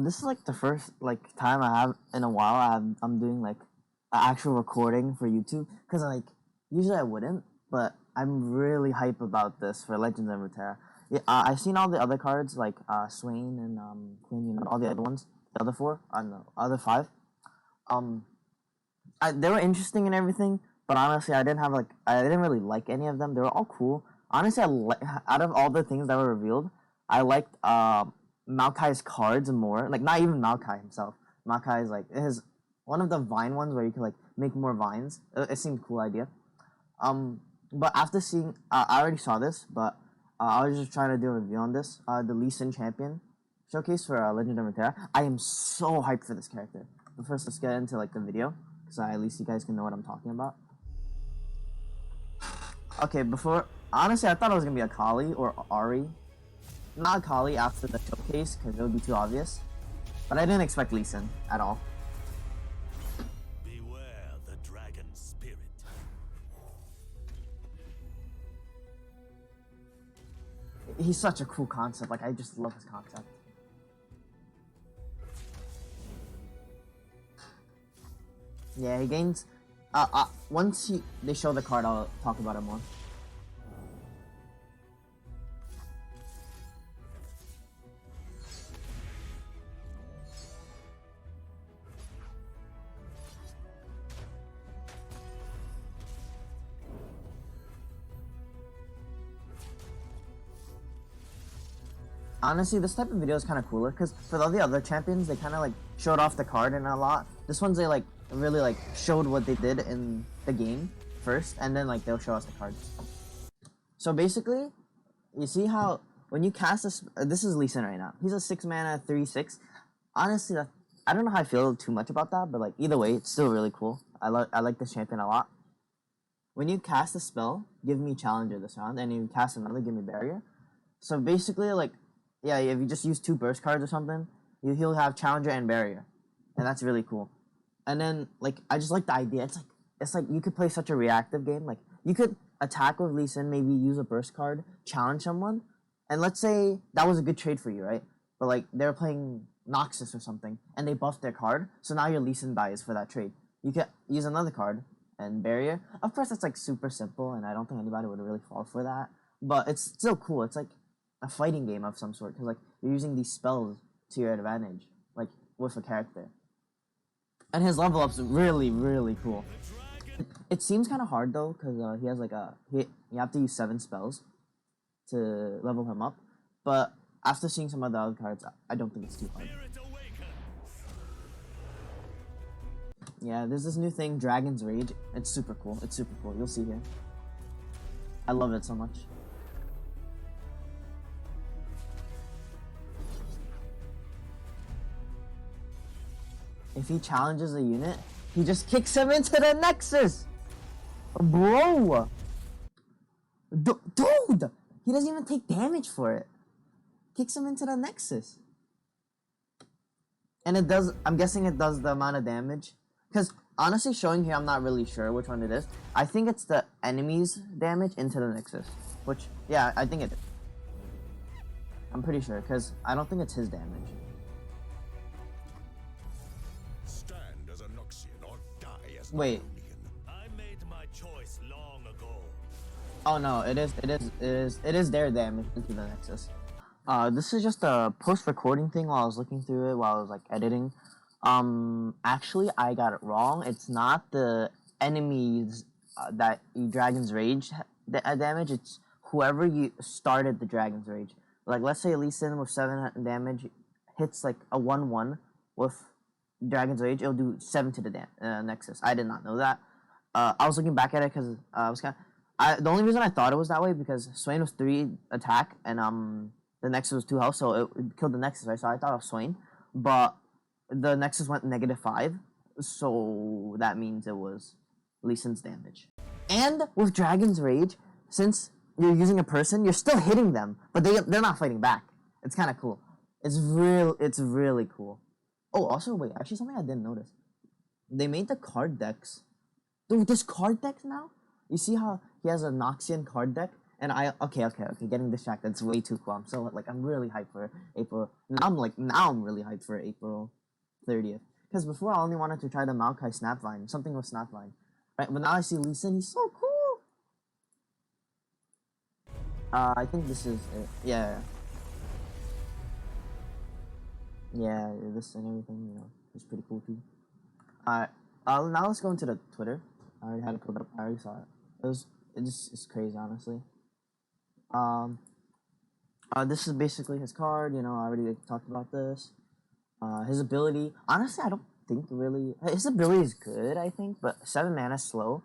This is like the first like time I have in a while. I'm doing like an actual recording for YouTube because like usually I wouldn't, but I'm really hype about this for Legends of Runeterra. Yeah, I've seen all the other cards like Swain and Queen, all the other ones, the other four, the other five. Um, they were interesting and everything, but honestly, I didn't really like any of them. They were all cool. Honestly, out of all the things that were revealed, I liked Maokai's cards more. Like not even Maokai himself. Maokai is like his one of the vine ones where you can like make more vines. It seemed a cool idea. But after seeing, I already saw this, but I was just trying to do a review on this. The Lee Sin champion showcase for Legend of Runeterra. I am so hyped for this character. But first, let's get into like the video, so at least you guys can know what I'm talking about. Okay, before honestly, I thought it was gonna be a Kali or Ari, not a Kali after the showcase because it would be too obvious. But I didn't expect Lee Sin at all. Beware the dragon spirit. He's such a cool concept. Like I just love his concept. Yeah, he gains. Once they show the card, I'll talk about it more. Honestly, this type of video is kind of cooler because for all the other champions, they kind of like showed off the card and a lot. This one's they like really like showed what they did in the game first, and then like they'll show us the cards. So basically, you see how when you cast this, this is Lee Sin right now. He's a 6-mana 3/6. Honestly, I don't know how I feel too much about that, but like either way, it's still really cool. I like this champion a lot. When you cast a spell, give me Challenger this round, and you cast another, give me Barrier. So basically, like, yeah, if you just use 2 burst cards or something, he'll have Challenger and Barrier, and that's really cool. And then, like, I just like the idea. It's like you could play such a reactive game. Like, you could attack with Lee Sin, maybe use a burst card, challenge someone, and let's say that was a good trade for you, right? But like they're playing Noxus or something, and they buffed their card, so now your Lee Sin dies for that trade. You could use another card and Barrier. Of course, it's like super simple, and I don't think anybody would really fall for that. But it's still cool. It's like a fighting game of some sort because like you're using these spells to your advantage, like with a character. And his level up's really cool. It seems kind of hard though because he has like you have to use 7 spells to level him up. But after seeing some of the other cards, I don't think it's too hard. Yeah, there's this new thing, Dragon's Rage. It's super cool. It's super cool. You'll see here. I love it so much. If he challenges a unit, he just kicks him into the Nexus! Bro! Dude! He doesn't even take damage for it. Kicks him into the Nexus. And it does, I'm guessing it does the amount of damage. Because honestly, showing here, I'm not really sure which one it is. I think it's the enemy's damage into the Nexus. Which, yeah, I think it is. I'm pretty sure, because I don't think it's his damage. Stand as a Noxian or die as Wait. I made my choice long ago. Oh no, it is their damage into the Nexus. This is just a post-recording thing while I was looking through it, while I was like editing. Actually, I got it wrong. It's not the enemies that you Dragon's Rage damage. It's whoever you started the Dragon's Rage. Like, let's say Lee Sin with 7 damage hits like a 1/1 with Dragon's Rage. It'll do 7 to the Nexus. I did not know that. I was looking back at it because I was the only reason I thought it was that way because Swain was 3 attack and the Nexus was 2 health, so it killed the Nexus, right? So I thought it was Swain, but the Nexus went -5, so that means it was Lee Sin's damage. And with Dragon's Rage, since you're using a person, you're still hitting them, but they're not fighting back. It's kind of cool. It's really cool. Oh, also wait, actually something I didn't notice. They made the card decks. Dude, there's card decks now? You see how he has a Noxian card deck? And okay, getting distracted. It's way too cool. I'm so like I'm really hyped for April. Now I'm really hyped for April 30th. Because before I only wanted to try the Maokai Snapvine, something with Snapvine, right? But now I see Lee Sin. He's so cool. I think this is it. Yeah, this and everything. It's pretty cool too. Alright. Now let's go into the Twitter. I already had it pulled up. I already saw it. It's crazy, honestly. Um, this is basically his card. I already talked about this. His ability. Honestly, I don't think really. His ability is good, I think, but 7 mana slow.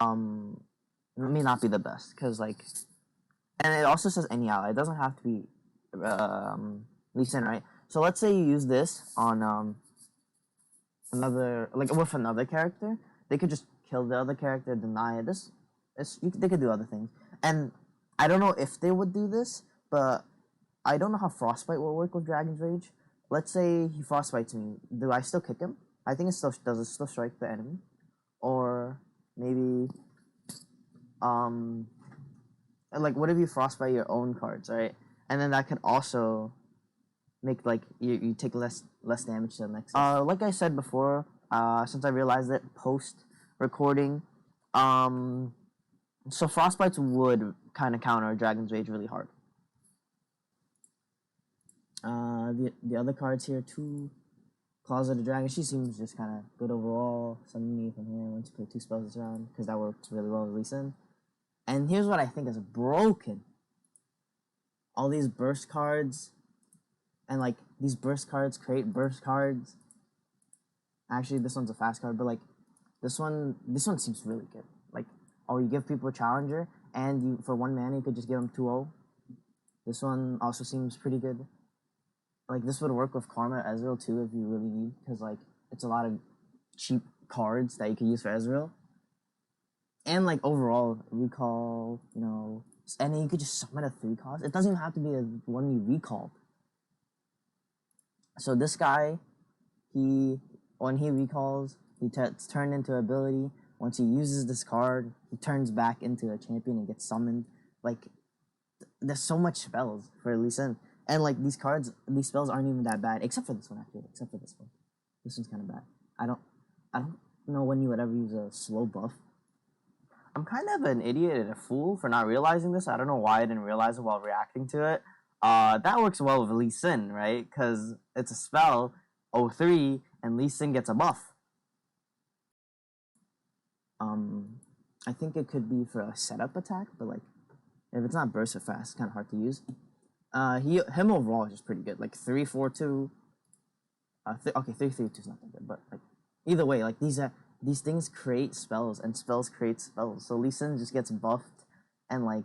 May not be the best because and it also says any ally. It doesn't have to be Lee Sin, right? So let's say you use this on with another character. They could just kill the other character, deny it. They could do other things. And I don't know if they would do this, but I don't know how Frostbite will work with Dragon's Rage. Let's say he Frostbites me. Do I still kick him? I think does it still strike the enemy? Or maybe what if you Frostbite your own cards, right? And then that could also make you take less damage to the next. Like I said before, since I realized it post recording, so Frostbites would kind of counter Dragon's Rage really hard. The other cards here too. Claws of the Dragon. She seems just kind of good overall. Summon me from here once you play 2 spells this round because that works really well with Lee Sin. And here's what I think is broken. All these burst cards. And these burst cards create burst cards. Actually, this one's a fast card, but this one seems really good. You give people a challenger, and you for 1 mana you could just give them 2-0. This one also seems pretty good. This would work with Karma Ezreal too if you really need, because it's a lot of cheap cards that you can use for Ezreal. And overall recall, and then you could just summon a 3 cost. It doesn't even have to be the one you recalled. So this guy, when he recalls, it's turned into an ability. Once he uses this card, he turns back into a champion and gets summoned. There's so much spells for Lee Sin. And these spells aren't even that bad, except for this one actually. Except for this one, this one's kind of bad. I don't know when you would ever use a slow buff. I'm kind of an idiot and a fool for not realizing this. I don't know why I didn't realize it while reacting to it. That works well with Lee Sin, right? Because it's a spell, 03, and Lee Sin gets a buff. I think it could be for a setup attack, but if it's not burst or fast, it's kind of hard to use. Him overall is just pretty good. 3-4-2. 3-3-2 is not that good, but either way, these things create spells, and spells create spells. So Lee Sin just gets buffed, and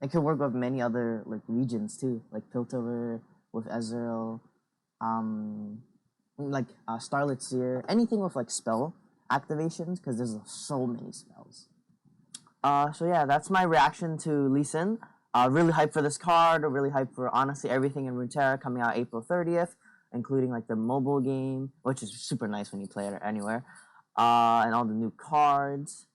it could work with many other regions too, Piltover with Ezreal, Starlit Seer, anything with spell activations, because there's so many spells. So yeah, that's my reaction to Lee Sin. Really hyped for this card. Really hyped for honestly everything in Runeterra coming out April 30th, including the mobile game, which is super nice when you play it anywhere, and all the new cards.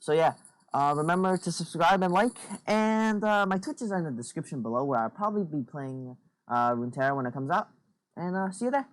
So yeah, remember to subscribe and like, and my Twitch is in the description below, where I'll probably be playing Runeterra when it comes out. And see you there.